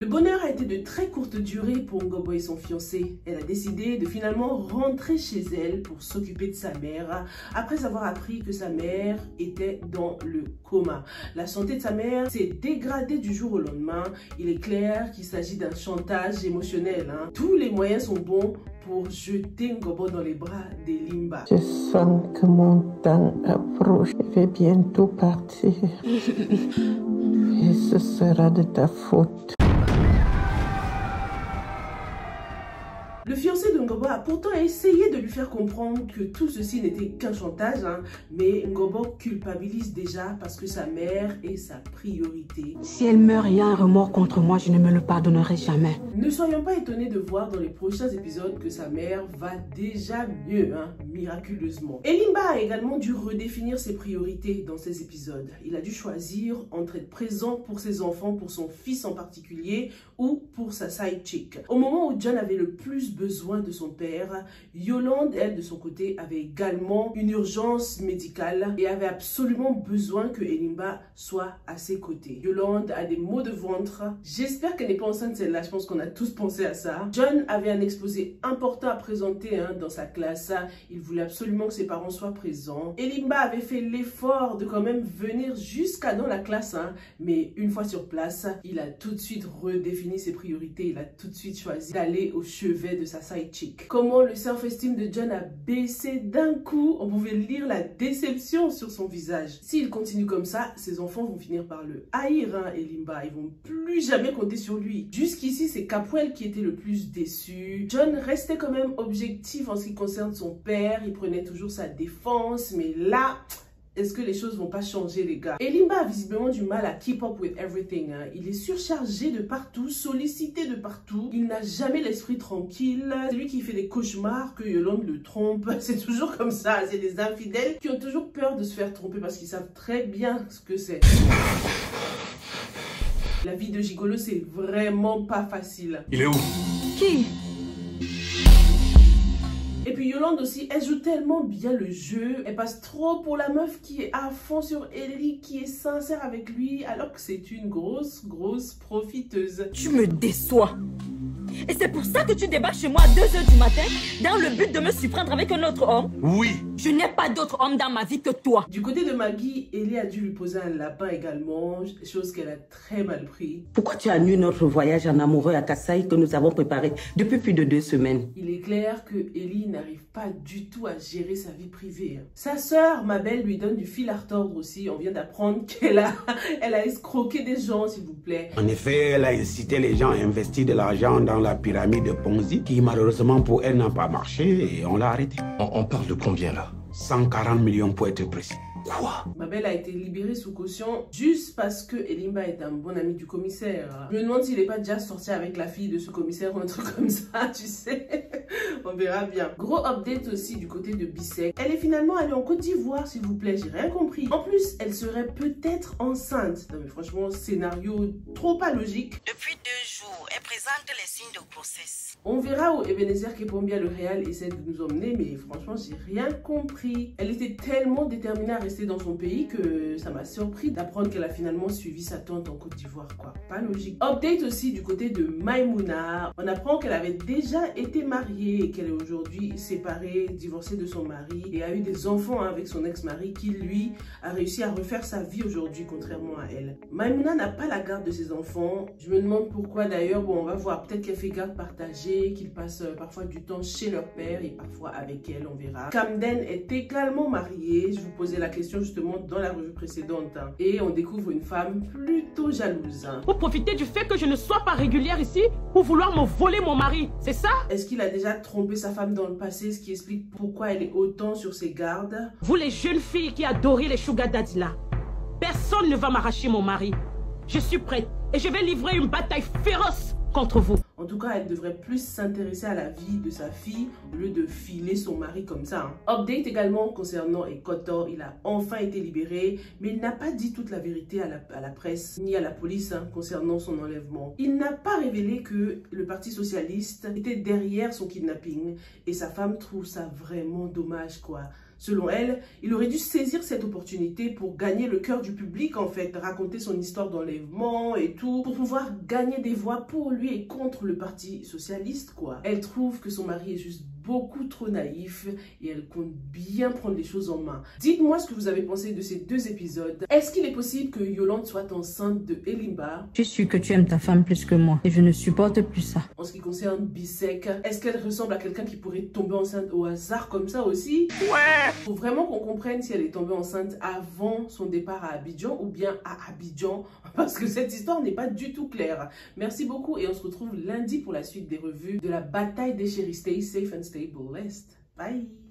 Le bonheur a été de très courte durée pour Ngobo et son fiancé. Elle a décidé de finalement rentrer chez elle pour s'occuper de sa mère après avoir appris que sa mère était dans le coma. La santé de sa mère s'est dégradée du jour au lendemain. Il est clair qu'il s'agit d'un chantage émotionnel. Tous les moyens sont bons pour jeter Ngobo dans les bras d'Elimba. Je sens que mon temps approche. Je vais bientôt partir. Et ce sera de ta faute. Le fiancé de Ngobo a pourtant essayé de lui faire comprendre que tout ceci n'était qu'un chantage, mais Ngobo culpabilise déjà parce que sa mère est sa priorité. Si elle meurt et a un remords contre moi, je ne me le pardonnerai jamais. Ne soyons pas étonnés de voir dans les prochains épisodes que sa mère va déjà mieux, miraculeusement. Elimba a également dû redéfinir ses priorités dans ces épisodes. Il a dû choisir entre être présent pour ses enfants, pour son fils en particulier, ou pour sa side chick. Au moment où John avait le plus besoin de son père, Yolande, elle, de son côté, avait également une urgence médicale et avait absolument besoin que Elimba soit à ses côtés. Yolande a des maux de ventre. J'espère qu'elle n'est pas enceinte celle-là, je pense qu'on a tous pensé à ça. John avait un exposé important à présenter dans sa classe. Il voulait absolument que ses parents soient présents. Elimba avait fait l'effort de quand même venir jusqu'à dans la classe, mais une fois sur place, il a tout de suite redéfini ses priorités. Il a tout de suite choisi d'aller au chevet de sa side chick. Comment le self-esteem de John a baissé d'un coup. On pouvait lire la déception sur son visage. S'il continue comme ça, ses enfants vont finir par le haïr, Elimba. Ils vont plus jamais compter sur lui. Jusqu'ici, c'est Capwell qui était le plus déçu. John restait quand même objectif en ce qui concerne son père. Il prenait toujours sa défense. Mais là, est-ce que les choses vont pas changer, les gars? Elimba a visiblement du mal à keep up with everything. Il est surchargé de partout, sollicité de partout. Il n'a jamais l'esprit tranquille. C'est lui qui fait des cauchemars que Yolande le trompe. C'est toujours comme ça. C'est des infidèles qui ont toujours peur de se faire tromper parce qu'ils savent très bien ce que c'est. La vie de gigolo, c'est vraiment pas facile. Il est où? Qui? Et puis Yolande aussi, elle joue tellement bien le jeu. Elle passe trop pour la meuf qui est à fond sur Ellie, qui est sincère avec lui, alors que c'est une grosse profiteuse. Tu me déçois. Et c'est pour ça que tu débarques chez moi à 2 h du matin dans le but de me surprendre avec un autre homme? Oui. Je n'ai pas d'autre homme dans ma vie que toi. Du côté de Maggie, Ellie a dû lui poser un lapin également, chose qu'elle a très mal pris. Pourquoi tu annules notre voyage en amoureux à Kasaï que nous avons préparé depuis plus de 2 semaines? Il est clair que Ellie n'arrive pas du tout à gérer sa vie privée. Sa sœur, Mabel, lui donne du fil à retordre aussi. On vient d'apprendre qu'elle a escroqué des gens, s'il vous plaît. En effet, elle a incité les gens à investir de l'argent dans la pyramide de Ponzi qui malheureusement pour elle n'a pas marché et on l'a arrêtée. On parle de combien là? 140 millions pour être précis. Quoi? Mabel a été libérée sous caution juste parce que Elimba est un bon ami du commissaire. Je me demande s'il n'est pas déjà sorti avec la fille de ce commissaire ou un truc comme ça, tu sais. On verra bien. Gros update aussi du côté de Bissek. Elle est finalement allée en Côte d'Ivoire, s'il vous plaît, j'ai rien compris. En plus, elle serait peut-être enceinte. Non mais franchement, scénario trop pas logique. Depuis 2 jours, elle présente les signes de grossesse. On verra où Ebenezer Kepombia le réel essaie de nous emmener, mais franchement, j'ai rien compris. Elle était tellement déterminée à rester dans son pays que ça m'a surpris d'apprendre qu'elle a finalement suivi sa tante en Côte d'Ivoire, quoi. Pas logique. Update aussi du côté de Maimouna. On apprend qu'elle avait déjà été mariée et qu'elle est aujourd'hui séparée, divorcée de son mari et a eu des enfants avec son ex-mari qui, lui, a réussi à refaire sa vie aujourd'hui, contrairement à elle. Maimouna n'a pas la garde de ses enfants. Je me demande pourquoi d'ailleurs. Bon, on va voir. Peut-être qu'elle fait garde partagée, qu'ils passent parfois du temps chez leur père et parfois avec elle, on verra. Camden est également mariée. Je vous posais la question justement dans la revue précédente. Et on découvre une femme plutôt jalouse. Vous profitez du fait que je ne sois pas régulière ici pour vouloir me voler mon mari, c'est ça? Est-ce qu'il a déjà trompé sa femme dans le passé, ce qui explique pourquoi elle est autant sur ses gardes? Vous les jeunes filles qui adorez les sugar daddy là, personne ne va m'arracher mon mari. Je suis prête et je vais livrer une bataille féroce contre vous. En tout cas, elle devrait plus s'intéresser à la vie de sa fille au lieu de filer son mari comme ça. Update également concernant Ekoto. Il a enfin été libéré, mais il n'a pas dit toute la vérité à la presse ni à la police concernant son enlèvement. Il n'a pas révélé que le Parti Socialiste était derrière son kidnapping et sa femme trouve ça vraiment dommage, quoi. Selon elle, il aurait dû saisir cette opportunité pour gagner le cœur du public, en fait, raconter son histoire d'enlèvement et tout, pour pouvoir gagner des voix pour lui et contre le Parti socialiste, quoi. Elle trouve que son mari est juste beaucoup trop naïf et elle compte bien prendre les choses en main. Dites-moi ce que vous avez pensé de ces 2 épisodes. Est-ce qu'il est possible que Yolande soit enceinte de Elimba? Je suis sûre que tu aimes ta femme plus que moi et je ne supporte plus ça. En ce qui concerne Bissek, est-ce qu'elle ressemble à quelqu'un qui pourrait tomber enceinte au hasard comme ça aussi? Ouais! Faut vraiment qu'on comprenne si elle est tombée enceinte avant son départ à Abidjan ou bien à Abidjan, parce que cette histoire n'est pas du tout claire. Merci beaucoup et on se retrouve lundi pour la suite des revues de la bataille des chéris. Stay safe and stay blessed. Bye!